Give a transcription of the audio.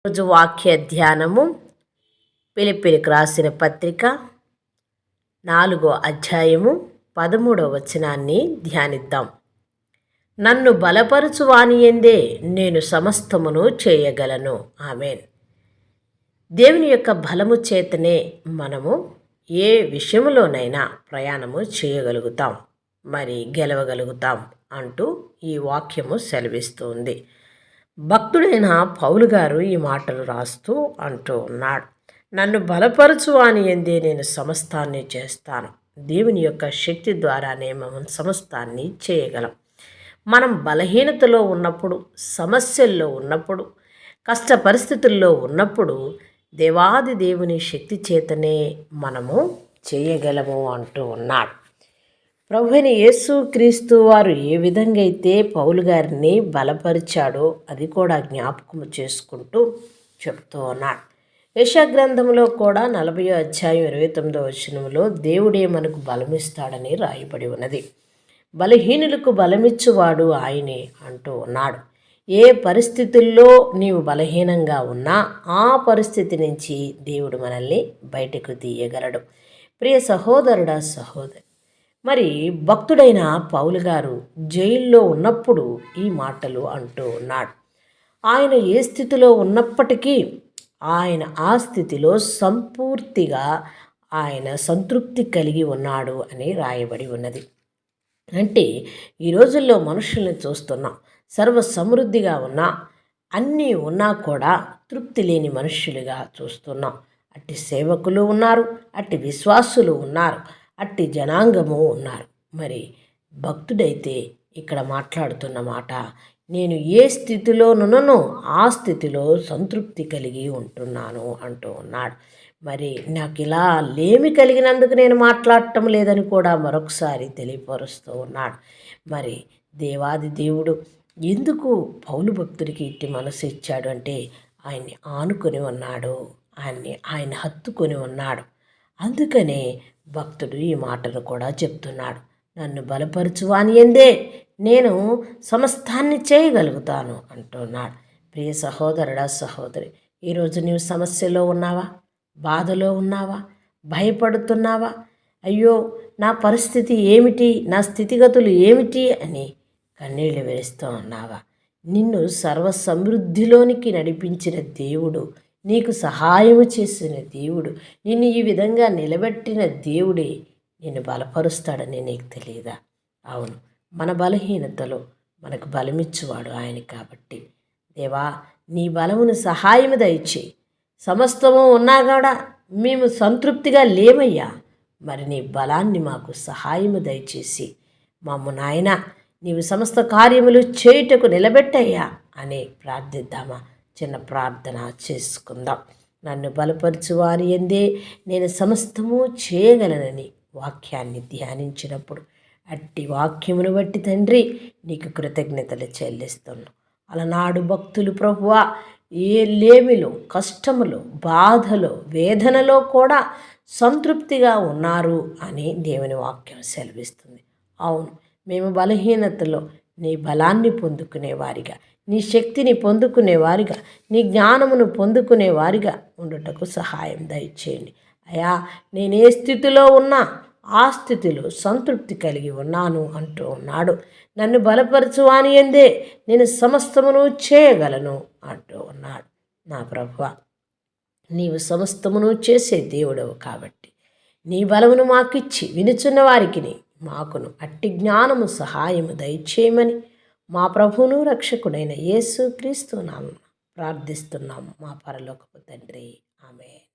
రోజు వాక్య ధ్యానము ఫిలిప్పీయులకు రాసిన పత్రిక 4వ అధ్యాయము 13వ వచనాన్ని ధ్యానిద్దాం. నన్ను బలపరచు వానియందే నేను సమస్తమును చేయగలను. ఆమేన్. దేవుని యొక్క బలము చేతనే మనము ఏ విషయంలోనైనా ప్రయాణము చేయగలుగుతాం, మరి గెలవగలుగుతాం అంటూ ఈ వాక్యము సెలవిస్తుంది. భక్తుడైన పౌలు గారు ఈ మాటలు రాస్తూ అంటూ ఉన్నాడు, నన్ను బలపరచు అని ఎందే నేను సమస్తాన్ని చేస్తాను. దేవుని యొక్క శక్తి ద్వారానే మనం సమస్తాన్ని చేయగలం. మనం బలహీనతలో ఉన్నప్పుడు, సమస్యల్లో ఉన్నప్పుడు, కష్ట పరిస్థితుల్లో ఉన్నప్పుడు దేవాది దేవుని శక్తి చేతనే మనము చేయగలము అంటూ ఉన్నాడు. ప్రభువైన యేసు క్రీస్తు వారు ఏ విధంగా అయితే పౌలు గారిని బలపరిచాడో అది కూడా జ్ఞాపకం చేసుకుంటూ చెప్తూ ఉన్నాడు. యెషయా గ్రంథంలో కూడా 40వ అధ్యాయం 29వ వచనంలో దేవుడే మనకు బలమిస్తాడని రాయబడి ఉన్నది. బలహీనులకు బలమిచ్చువాడు ఆయనే అంటూ ఉన్నాడు. ఏ పరిస్థితుల్లో నీవు బలహీనంగా ఉన్నా ఆ పరిస్థితి నుంచి దేవుడు మనల్ని బయటకు తీయగలడు. ప్రియ సహోదరుడా, సహోదరి, మరి భక్తుడైన పౌలు గారు జైల్లో ఉన్నప్పుడు ఈ మాటలు అంటూ ఉన్నాడు. ఆయన ఏ స్థితిలో ఉన్నప్పటికీ ఆయన ఆ స్థితిలో సంపూర్తిగా ఆయన సంతృప్తి కలిగి ఉన్నాడు అని రాయబడి ఉన్నది. అంటే ఈ రోజుల్లో మనుషుల్ని చూస్తున్నాం, సర్వ సమృద్ధిగా ఉన్నా, అన్నీ ఉన్నా కూడా తృప్తి లేని మనుషులుగా చూస్తున్నాం. అట్టి సేవకులు ఉన్నారు, అట్టి విశ్వాసులు ఉన్నారు, అట్టి జనాంగము ఉన్నారు. మరి భక్తుడైతే ఇక్కడ మాట్లాడుతున్న మాట, నేను ఏ స్థితిలోనున్ననో ఆ స్థితిలో సంతృప్తి కలిగి ఉంటున్నాను అంటూ ఉన్నాడు. మరి నాకు ఇలా లేమి కలిగినందుకు నేను మాట్లాడటం లేదని కూడా మరొకసారి తెలియపరుస్తూ ఉన్నాడు. మరి దేవాది దేవుడు ఎందుకు పౌలు భక్తుడికి ఇట్టి మనసు ఇచ్చాడు అంటే ఆయన్ని ఆనుకొని ఉన్నాడు, ఆయన హత్తుకొని ఉన్నాడు. అందుకనే భక్తుడు ఈ మాటను కూడా చెప్తున్నాడు, నన్ను బలపరచువాని ఎందే నేను సమస్తాన్ని చేయగలుగుతాను అంటున్నాడు. ప్రియ సహోదరుడా, సహోదరి, ఈరోజు నీవు సమస్యలో ఉన్నావా, బాధలో ఉన్నావా, భయపడుతున్నావా, అయ్యో నా పరిస్థితి ఏమిటి, నా స్థితిగతులు ఏమిటి అని కన్నీళ్లు విరుస్తూ ఉన్నావా? నిన్ను సర్వ సమృద్ధిలోనికి నడిపించిన దేవుడు, నీకు సహాయము చేసిన దేవుడు, నిన్ను ఈ విధంగా నిలబెట్టిన దేవుడే నిన్ను బలపరుస్తాడని నీకు తెలియదా? అవును, మన బలహీనతలో మనకు బలమిచ్చువాడు ఆయన. కాబట్టి దేవా, నీ బలమును సహాయము దయచేయి. సమస్తము ఉన్నా కూడా మేము సంతృప్తిగా లేమయ్యా, మరి నీ బలాన్ని మాకు సహాయము దయచేసి మమ్ము నాయన నీవు సమస్త కార్యములు చేయుటకు నిలబెట్టయ్యా అని ప్రార్థిద్దామా? చిన్న ప్రార్థన చేసుకుందాం. నన్ను బలపరచు వారి ఎందే నేను సమస్తము చేయగలనని వాక్యాన్ని ధ్యానించినప్పుడు అట్టి వాక్యమును బట్టి తండ్రి నీకు కృతజ్ఞతలు చెల్లిస్తున్నాను. అలనాడు భక్తులు ప్రభువా ఏ లేమిలో, కష్టములో, బాధలో, వేదనలో కూడా సంతృప్తిగా ఉన్నారు అని దేవుని వాక్యం సెలవిస్తుంది. అవును, మేము బలహీనతలో నీ బలాన్ని పొందుకునేవారిగా, నీ శక్తిని పొందుకునేవారిగా, నీ జ్ఞానమును పొందుకునేవారిగా ఉండుటకు సహాయం దయచేయండి అయ్యా. నేనే స్థితిలో ఉన్నా ఆ స్థితిలో సంతృప్తి కలిగి ఉన్నాను అంటూ ఉన్నాడు. నన్ను బలపరచు అని ఎందే నేను సమస్తమును చేయగలను అంటూ ఉన్నాడు. నా ప్రభువా, నీవు సమస్తమును చేసే దేవుడవు కాబట్టి నీ బలమును మాకిచ్చి వినుచున్న వారికి మాకును అట్టి జ్ఞానము సహాయము దయచేయమని మా ప్రభువును రక్షకుడైన యేసు క్రీస్తు నామమున ప్రార్థిస్తున్నాము మా పరలోకపు తండ్రి. ఆమేన్.